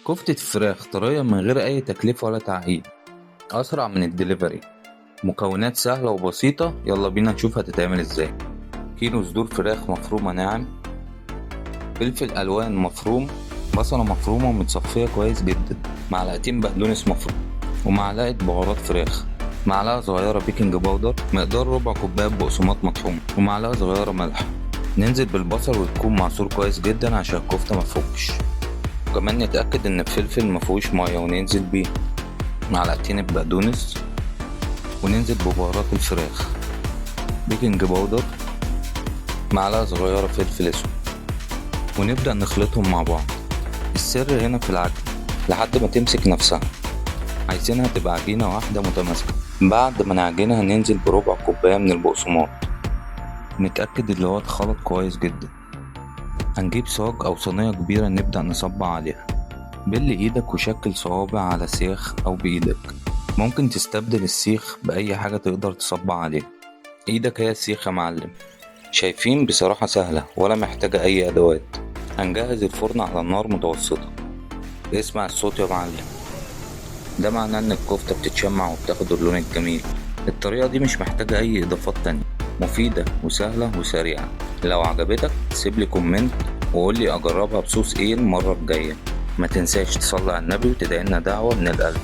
كفتة فراخ طرية من غير أي تكلفة ولا تعقيد، أسرع من الدليفري، مكونات سهلة وبسيطة. يلا بينا نشوف هتتعمل ازاي. كيلو صدور فراخ مفرومة ناعم، فلفل ألوان مفروم، بصلة مفرومة ومتصفية كويس جدا، معلقتين بقدونس مفروم، ومعلقة بهارات فراخ، معلقة صغيرة بيكنج باودر، مقدار ربع كوباية بقسماط مطحون، ومعلقة صغيرة ملح. ننزل بالبصل ويكون معصور كويس جدا عشان الكفتة مفوقش، وكمان نتأكد إن الفلفل مفيهوش مية وننزل بيه، معلقتين البقدونس، وننزل ببهارات الفراخ، بيكنج باودر، معلقة صغيرة فلفل اسود، ونبدأ نخلطهم مع بعض. السر هنا في العجن لحد ما تمسك نفسها، عايزينها تبقى عجينة واحدة متماسكة. بعد ما نعجنها ننزل بربع كوباية من البقسماط، نتأكد اللي هو اتخلط كويس جدا. هنجيب صاج أو صينية كبيرة نبدأ نصبع عليها، بل ايدك وشكل صوابع على سيخ او بايدك. ممكن تستبدل السيخ باي حاجة تقدر تصبع عليها، ايدك هي السيخ يا معلم. شايفين؟ بصراحة سهلة ولا محتاجة اي ادوات. هنجهز الفرن على نار متوسطة، اسمع الصوت يا معلم، ده معناه ان الكفتة بتتشمع وبتاخد اللون الجميل. الطريقة دي مش محتاجة اي اضافات تانية، مفيدة وسهلة وسريعة. لو عجبتك سيبلي كومنت وقولي اجربها بصوص ايه المرة الجاية. ما تنساش تصلي على النبي وتدعيلنا دعوة من القلب.